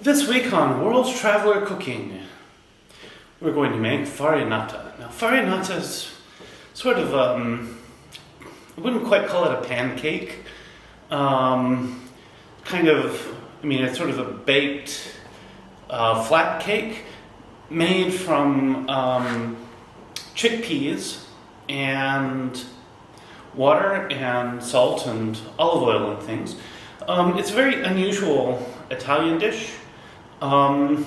This week on World Traveler Cooking, we're going to make farinata. Now, farinata is sort of, I wouldn't quite call it a pancake. It's sort of a baked flat cake made from chickpeas and water and salt and olive oil and things. It's a very unusual Italian dish, but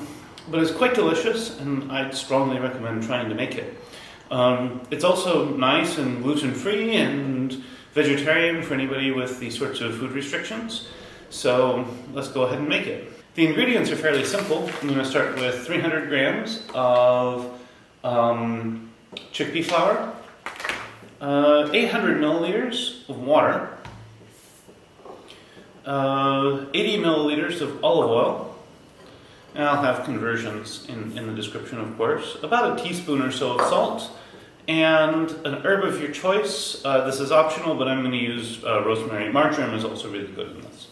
it's quite delicious, and I'd strongly recommend trying to make it. It's also nice and gluten-free and vegetarian for anybody with these sorts of food restrictions. So let's go ahead and make it. The ingredients are fairly simple. I'm going to start with 300 grams of chickpea flour, 800 milliliters of water, 80 milliliters of olive oil, and I'll have conversions in the description, of course, about a teaspoon or so of salt, and an herb of your choice. This is optional, but I'm going to use rosemary. Marjoram is also really good in this.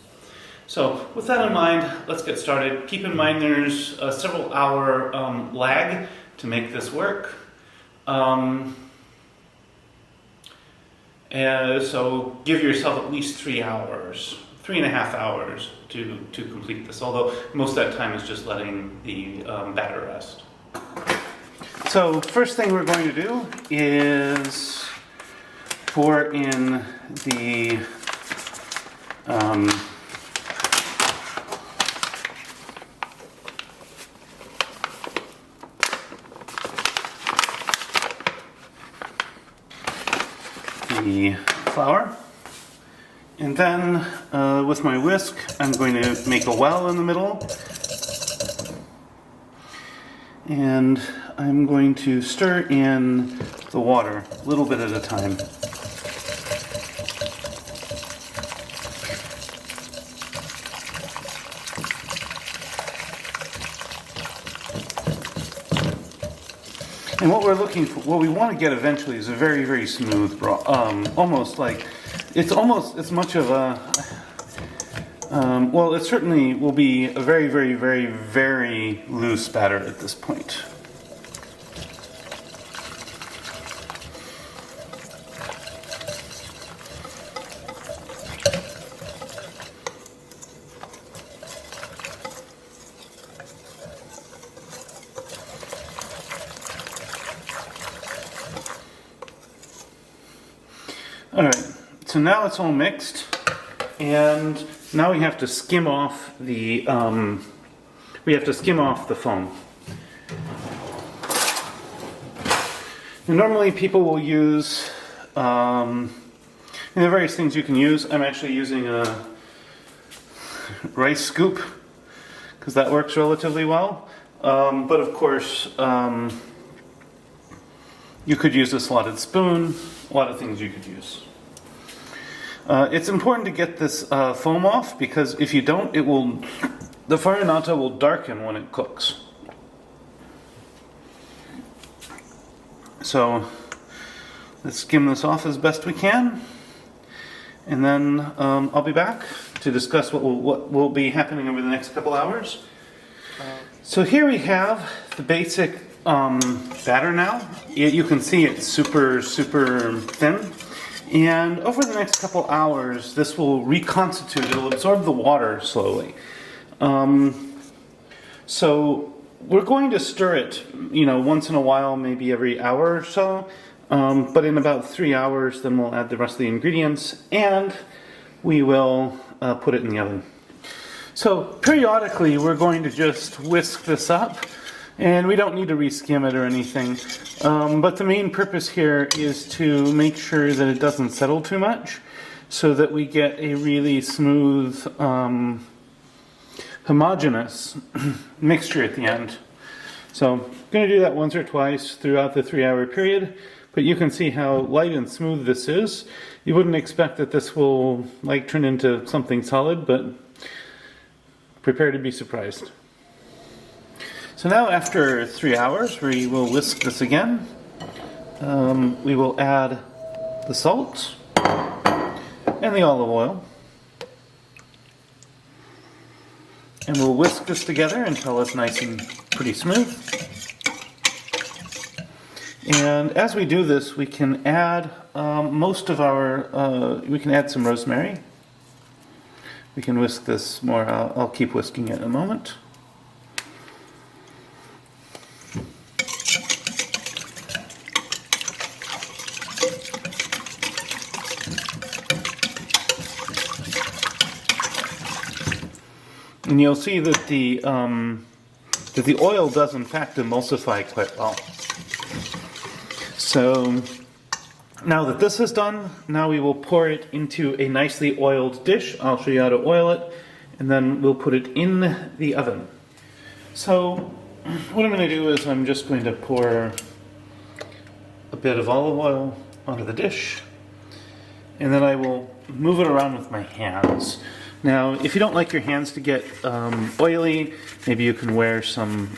So with that in mind, let's get started. Keep in mind there's a several hour lag to make this work. So give yourself at least 3 hours. 3.5 hours to complete this, although most of that time is just letting the batter rest. So first thing we're going to do is pour in the flour. And then, with my whisk, I'm going to make a well in the middle. And I'm going to stir in the water, a little bit at a time. And what we're looking for, what we want to get eventually is a very, very smooth broth, almost like, it's almost as much of a, well, it certainly will be a very, very, very, very loose batter at this point. All right. So now it's all mixed, and now we have to skim off the foam. And normally people will use there are various things you can use. I'm actually using a rice scoop because that works relatively well. But of course, you could use a slotted spoon. A lot of things you could use. It's important to get this foam off, because if you don't, the farinata will darken when it cooks. So let's skim this off as best we can, and then I'll be back to discuss what will be happening over the next couple hours. So here we have the basic batter now. You can see it's super, super thin. And over the next couple hours, this will reconstitute. It'll absorb the water slowly. So we're going to stir it, once in a while, maybe every hour or so. But in about 3 hours, then we'll add the rest of the ingredients, and we will put it in the oven. So periodically, we're going to just whisk this up. And we don't need to re-skim it or anything. But the main purpose here is to make sure that it doesn't settle too much, so that we get a really smooth, homogeneous mixture at the end. So I'm going to do that once or twice throughout the 3 hour period. But you can see how light and smooth this is. You wouldn't expect that this will turn into something solid, but prepare to be surprised. So now after 3 hours, we will whisk this again. We will add the salt and the olive oil. And we'll whisk this together until it's nice and pretty smooth. And as we do this, we can add we can add some rosemary. We can whisk this more. I'll keep whisking it in a moment. And you'll see that the oil does in fact emulsify quite well. So now that this is done, now we will pour it into a nicely oiled dish. I'll show you how to oil it, and then we'll put it in the oven. So what I'm going to do is I'm just going to pour a bit of olive oil onto the dish, and then I will move it around with my hands. Now, if you don't like your hands to get oily, maybe you can wear some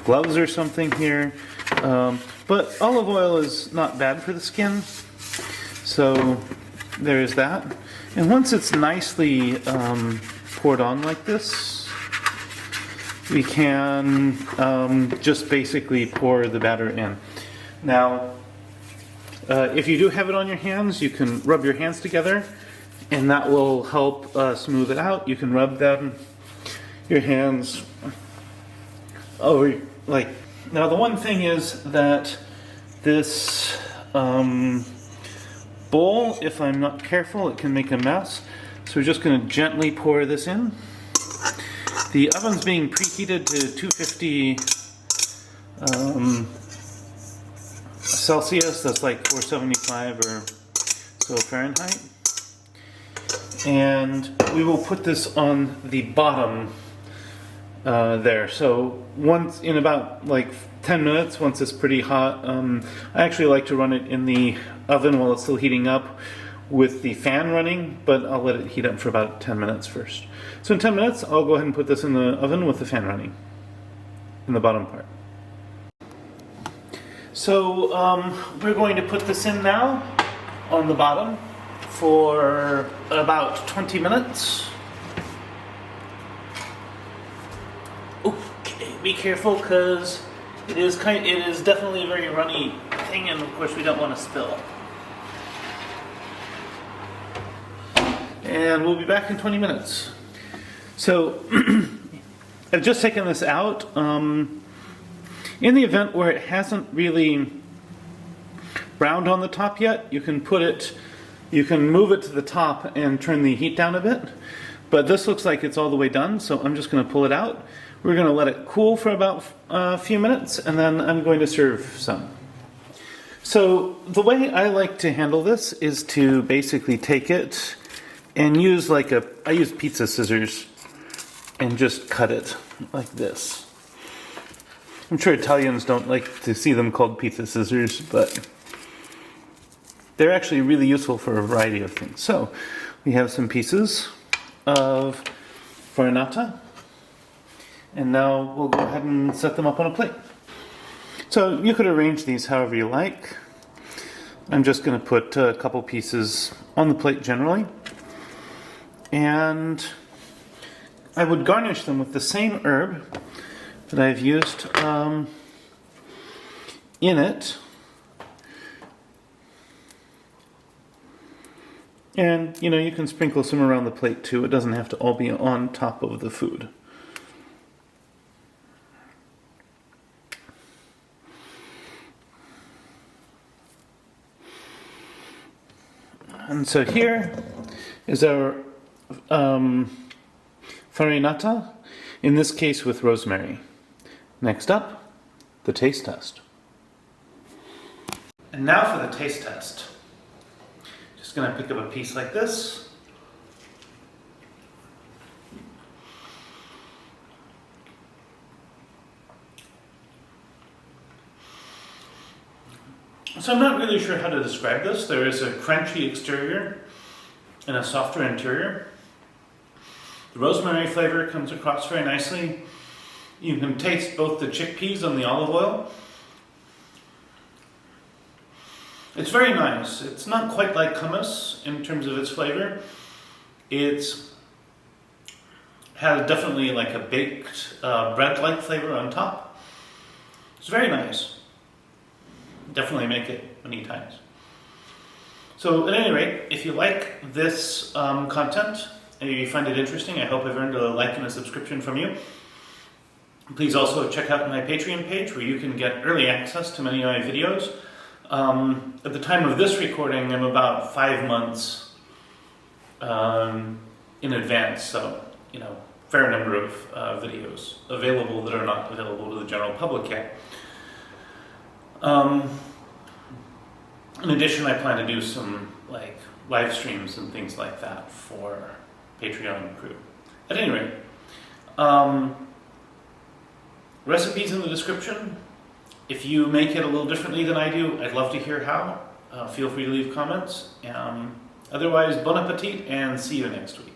gloves or something here. But olive oil is not bad for the skin, so there is that. And once it's nicely poured on like this, we can just basically pour the batter in. Now, if you do have it on your hands, you can rub your hands together, and that will help smooth it out. You can rub them, your hands over, like. Now the one thing is that this bowl, if I'm not careful, it can make a mess. So we're just going to gently pour this in. The oven's being preheated to 250 Celsius, that's like 475 or so Fahrenheit. And we will put this on the bottom there. So once in about like 10 minutes, once it's pretty hot, I actually like to run it in the oven while it's still heating up with the fan running, but I'll let it heat up for about 10 minutes first. So in 10 minutes, I'll go ahead and put this in the oven with the fan running in the bottom part. So we're going to put this in now on the bottom for about 20 minutes. Okay, be careful because it is definitely a very runny thing, and of course we don't want to spill. And we'll be back in 20 minutes. So I've just taken this out. In the event where it hasn't really browned on the top yet, you can move it to the top and turn the heat down a bit. But this looks like it's all the way done, so I'm just going to pull it out. We're going to let it cool for about a few minutes, and then I'm going to serve some. So the way I like to handle this is to basically take it and use I use pizza scissors and just cut it like this. I'm sure Italians don't like to see them called pizza scissors, but they're actually really useful for a variety of things. So we have some pieces of Farinata, and now we'll go ahead and set them up on a plate. So you could arrange these however you like. I'm just going to put a couple pieces on the plate generally, and I would garnish them with the same herb that I've used in it. And, you can sprinkle some around the plate too. It doesn't have to all be on top of the food. And so here is our farinata, in this case with rosemary. Next up, the taste test. And now for the taste test. Just going to pick up a piece like this. So I'm not really sure how to describe this. There is a crunchy exterior and a softer interior. The rosemary flavor comes across very nicely. You can taste both the chickpeas and the olive oil. It's very nice. It's not quite like hummus in terms of its flavor. It's Has definitely like a baked bread-like flavor on top. It's very nice. Definitely make it many times. So at any rate, if you like this content and you find it interesting, I hope I've earned a like and a subscription from you. Please also check out my Patreon page where you can get early access to many of my videos. At the time of this recording, I'm about 5 months in advance, so fair number of videos available that are not available to the general public yet. In addition, I plan to do some live streams and things like that for Patreon crew. At any rate, recipes in the description. If you make it a little differently than I do, I'd love to hear how. Feel free to leave comments. Otherwise, bon appetit and see you next week.